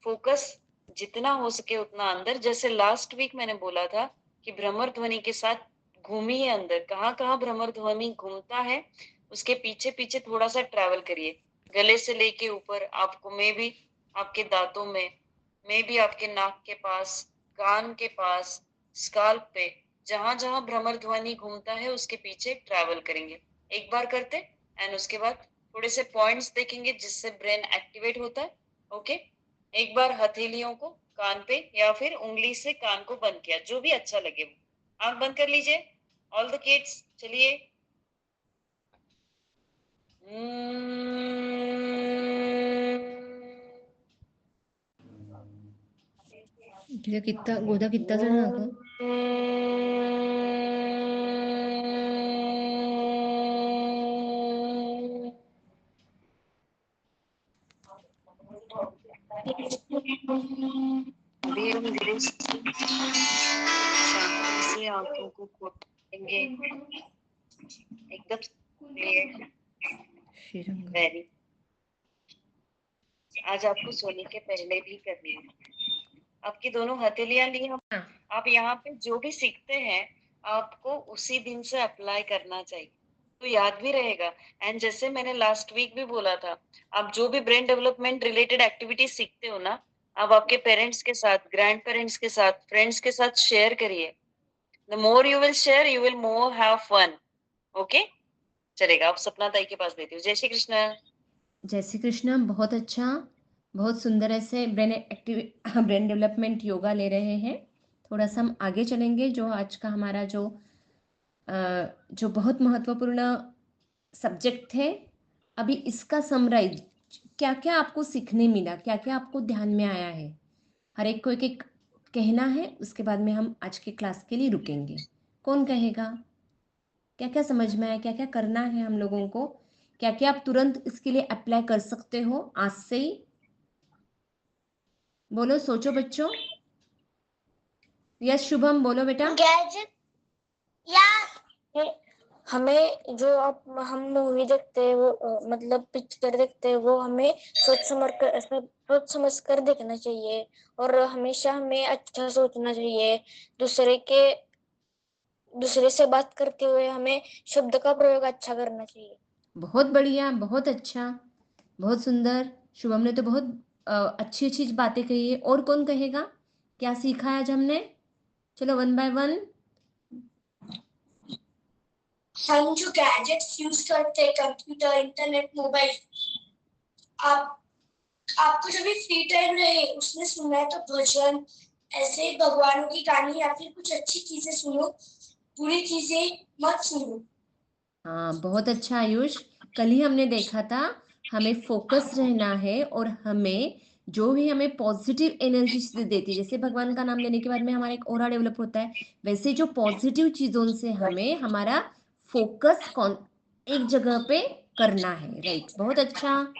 फोकस जितना हो सके उतना अंदर। जैसे लास्ट वीक मैंने बोला था कि भ्रमर ध्वनि के साथ घूमिए अंदर, कहाँ कहाँ भ्रमर ध्वनि घूमता है उसके पीछे पीछे थोड़ा सा ट्रैवल करिए, गले से लेके ऊपर, आपको में भी आपके दांतों में भी आपके नाक के पास, कान के पास, स्काल्प पे, जहां जहां भ्रमर ध्वनि घूमता है उसके पीछे ट्रैवल करेंगे। एक बार करते एंड उसके बाद थोड़े से पॉइंट्स देखेंगे जिससे ब्रेन एक्टिवेट होता है। ओके, एक बार हथेलियों को कान पे या फिर उंगली से कान को बंद किया, जो भी अच्छा लगे वो। आंख बंद कर लीजिए ऑल द किड्स, चलिए। कितना गोदा कितना चढ़ना का अभी हम धीरे से आंखों को खोलेंगे एकदम क्लियर। वेरी, आज आपको सोने के पहले भी करनी है। आपकी दोनों हथेलियां ली हम। आप यहाँ पे जो भी सीखते हैं आपको उसी दिन से अप्लाई करना चाहिए, तो याद भी रहेगा। एंड जैसे मैंने लास्ट वीक भी बोला था, आप जो भी ब्रेन डेवलपमेंट रिलेटेड एक्टिविटी सीखते हो ना, आप आपके पेरेंट्स के साथ, ग्रैंड पेरेंट्स के साथ, फ्रेंड्स के साथ शेयर करिए। The more you will share you will more have fun. Okay, चलेगा। आप सपना ताई के पास देती हूँ। जय श्री कृष्ण। जय श्री कृष्ण। बहुत अच्छा, बहुत सुंदर ऐसे ब्रेन डेवलपमेंट योगा ले रहे हैं। थोड़ा सा हम आगे चलेंगे। जो आज का हमारा जो बहुत महत्वपूर्ण सब्जेक्ट थे, अभी इसका समराइज क्या क्या आपको सीखने मिला, क्या क्या आपको ध्यान में आया है, हर एक को एक एक कहना है। उसके बाद में हम आज की क्लास के लिए रुकेंगे। कौन कहेगा क्या क्या समझ में आया, क्या क्या करना है हम लोगों को, क्या क्या आप तुरंत इसके लिए अप्लाई कर सकते हो आज से ही? बोलो, सोचो बच्चों। यस शुभम, बोलो बेटा। गैजेट या हमें जो आप हम मूवी देखते हैं वो मतलब पिक्चर देखते हैं वो हमें सोच समझ कर देखना चाहिए और हमेशा हमें अच्छा सोचना चाहिए। दूसरे से बात करते हुए हमें शब्द का प्रयोग अच्छा करना चाहिए। बहुत बढ़िया, बहुत अच्छा, बहुत सुंदर। शुभम ने तो बहुत अच्छी अच्छी बातें कही है। और कौन कहेगा क्या सीखा है आज हमने? चलो वन बाय वन। हम जो गैजेट्स यूज करते हैं, कंप्यूटर, इंटरनेट, मोबाइल, आप आपको जब भी फ्री टाइम रहे उसमें सुनना है तो भजन, ऐसे भगवानों की कहानी या फिर कुछ अच्छी चीजें सुनो, बुरी चीजें मत सुनो। हाँ, बहुत अच्छा आयुष। कल ही हमने देखा था, हमें फोकस रहना है और हमें जो भी हमें पॉजिटिव एनर्जी देती है, जैसे भगवान का नाम लेने के बाद में हमारा एक ऑरा डेवलप होता है, वैसे जो पॉजिटिव चीजों से हमें हमारा फोकस एक जगह पे करना है। राइट, बहुत अच्छा।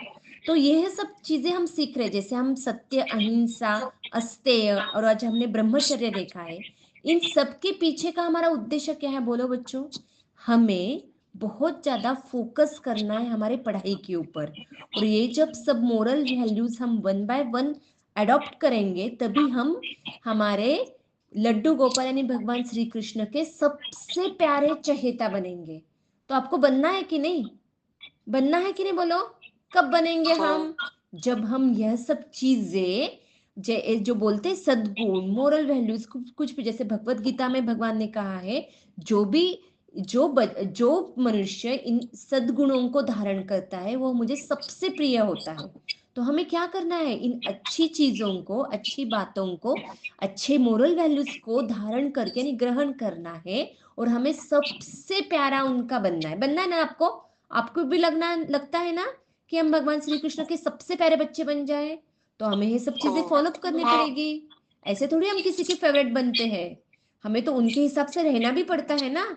तो यह सब चीजें हम सीख रहे, जैसे हम सत्य, अहिंसा, अस्तेय और आज हमने ब्रह्मचर्य देखा है। इन सब के पीछे का हमारा उद्देश्य क्या है बोलो बच्चों? हमें बहुत ज़्यादा फोकस करना है हमारे पढ़ाई के ऊपर। और ये जब सब मोरल वैल्यूज हम वन बाय वन अडॉप्ट करेंगे तभी हम हमारे लड्डू गोपाल यानी भगवान श्री कृष्ण के सबसे प्यारे चहेता बनेंगे। तो आपको बनना है कि नहीं? बनना है कि नहीं बोलो? कब बनेंगे हम? जब हम यह सब चीजें जो बोलते हैं सद्गुण, मोरल वैल्यूज, कुछ भी, जैसे भगवत गीता में भगवान ने कहा है जो मनुष्य इन सद्गुणों को धारण करता है वो मुझे सबसे प्रिय होता है। तो हमें क्या करना है, इन अच्छी चीजों को, अच्छी बातों को, अच्छे मोरल वैल्यूज को धारण करके यानी ग्रहण करना है और हमें सबसे प्यारा उनका बनना है ना। आपको भी लगता है ना कि हम भगवान श्री कृष्ण के सबसे प्यारे बच्चे बन जाए, तो हमें ये सब चीजें फॉलो करनी पड़ेगी। ऐसे थोड़ी हम किसी के फेवरेट बनते हैं, हमें तो उनके हिसाब से रहना भी पड़ता है ना।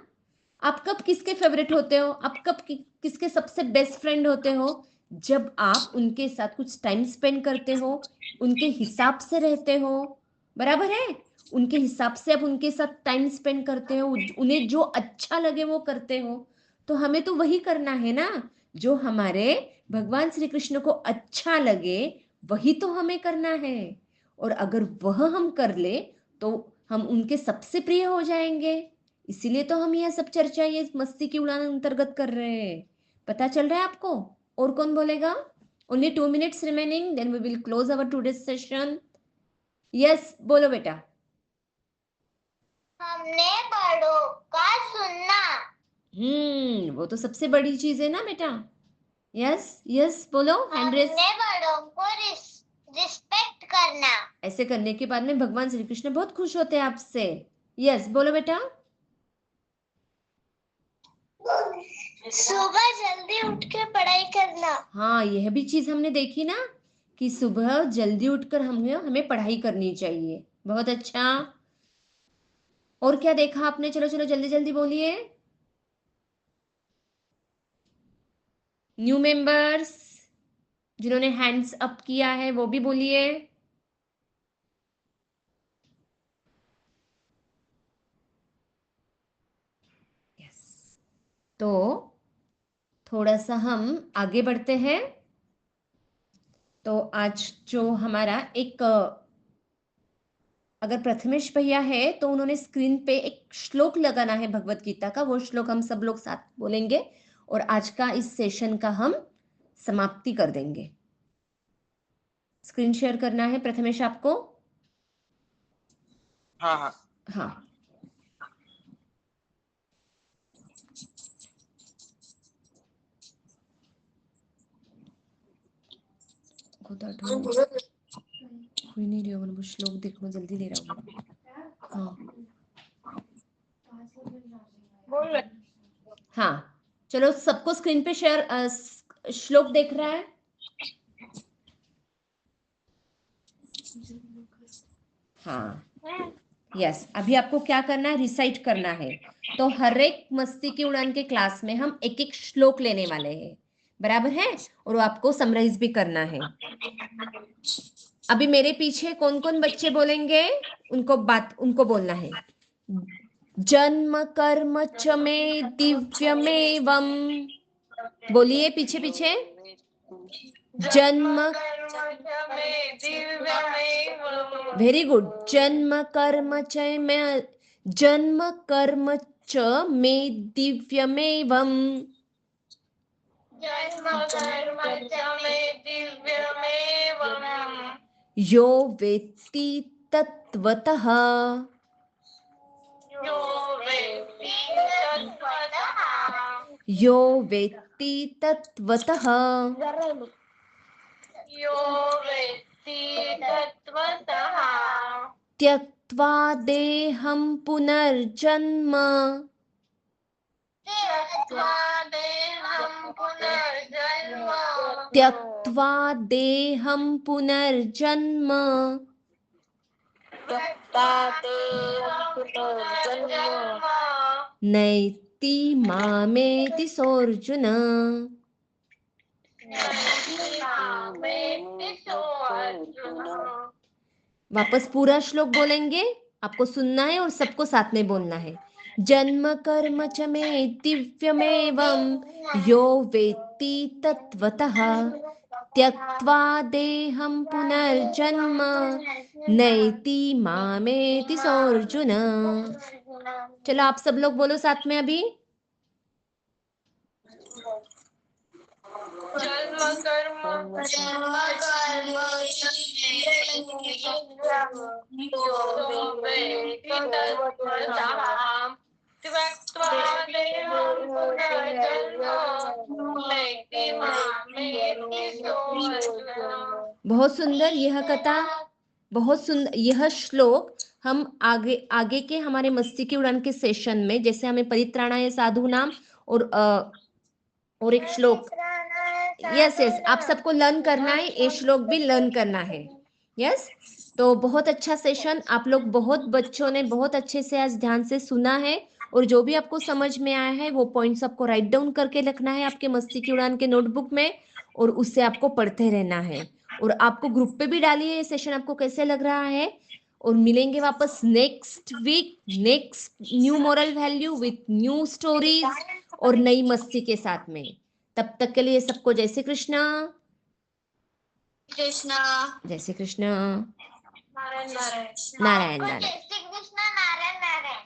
आप कब किसके फेवरेट होते हो, आप कब किसके सबसे बेस्ट फ्रेंड होते हो? जब आप उनके साथ कुछ टाइम स्पेंड करते हो, उनके हिसाब से रहते हो, बराबर है, उनके हिसाब से आप उनके साथ टाइम स्पेंड करते हो, उन्हें जो अच्छा लगे वो करते हो। तो हमें तो वही करना है ना, जो हमारे भगवान श्री कृष्ण को अच्छा लगे वही तो हमें करना है। और अगर वह हम कर ले तो हम उनके सबसे प्रिय हो जाएंगे। इसीलिए तो हम यह सब चर्चा ये मस्ती की उड़ान अंतर्गत कर रहे हैं। पता चल रहा है आपको? और कौन बोलेगा? Only 2 minutes remaining, then we will close our today's session. Yes बोलो बेटा। हमने बड़ों का सुनना। वो तो सबसे बड़ी चीज है ना बेटा। यस यस बोलो, हैंड रेस। हमने बड़ों को रिस्पेक्ट करना। ऐसे करने के बाद में भगवान श्री कृष्ण बहुत खुश होते हैं आपसे। यस बोलो बेटा। सुबह जल्दी उठ के पढ़ाई करना। हाँ, यह भी चीज हमने देखी ना कि सुबह जल्दी उठकर हमें पढ़ाई करनी चाहिए। बहुत अच्छा। और क्या देखा आपने? चलो चलो जल्दी जल्दी बोलिए। न्यू मेंबर्स जिन्होंने हैंड्स अप किया है वो भी बोलिए। यस, तो थोड़ा सा हम आगे बढ़ते हैं। तो आज जो हमारा एक अगर प्रथमेश भैया है तो उन्होंने स्क्रीन पे एक श्लोक लगाना है भगवत गीता का, वो श्लोक हम सब लोग साथ बोलेंगे और आज का इस सेशन का हम समाप्ति कर देंगे। स्क्रीन शेयर करना है प्रथमेश आपको। हाँ हाँ हाँ, कोई नहीं रहा, वो श्लोक देखो जल्दी ले रहा हूँ। हाँ हाँ, चलो सबको स्क्रीन पे शेयर श्लोक देख रहा है? हाँ यस, अभी आपको क्या करना है, रिसाइट करना है। तो हर एक मस्ती की उड़ान के क्लास में हम एक एक श्लोक लेने वाले हैं, बराबर है, और वो आपको समराइज भी करना है। अभी मेरे पीछे कौन कौन बच्चे बोलेंगे उनको बोलना है। जन्म कर्म च मे दिव्यमेवम्, बोलिए पीछे पीछे। जन्म, वेरी गुड। जन्म कर्म च मे दिव्यमेवम्। यो वेत्ति तत्त्वतः। यो वेत्ति तत्त्वतः। त्यक्त्वा देहं पुनर्जन्म। त्यक्त्वा देहं पुनर्जन्म। नैति मामेति सोऽर्जुन। वापस पूरा श्लोक बोलेंगे, आपको सुनना है और सबको साथ में बोलना है। जन्म कर्म च मे दिव्यमेवम् यो वेत्ति तत्त्वतः त्यक्त्वा देहं पुनर्जन्म नैति मामेति सोऽर्जुन। चलो आप सब लोग बोलो साथ में अभी। जन्म कर्म बहुत सुंदर यह कथा, बहुत सुंदर यह श्लोक हम आगे आगे के हमारे मस्ती की उड़ान के सेशन में, जैसे हमें परित्राणाय साधूनाम और एक श्लोक, यस आप सबको लर्न करना है, ये श्लोक भी लर्न करना है। यस तो बहुत अच्छा सेशन, आप लोग बहुत बच्चों ने बहुत अच्छे से आज ध्यान से सुना है, और जो भी आपको समझ में आया है वो पॉइंट्स आपको राइट डाउन करके रखना है आपके मस्ती की उड़ान के नोटबुक में, और उससे आपको पढ़ते रहना है। और आपको ग्रुप पे भी डालिए ये सेशन आपको कैसे लग रहा है, और मिलेंगे वापस next week, next new moral value with new stories और नई मस्ती के साथ में। तब तक के लिए सबको जय श्री कृष्णा। कृष्णा जय श्री कृष्णा। नारायण नारायण नारायण नारायण। जय श्री कृष्ण नारायण नारायण।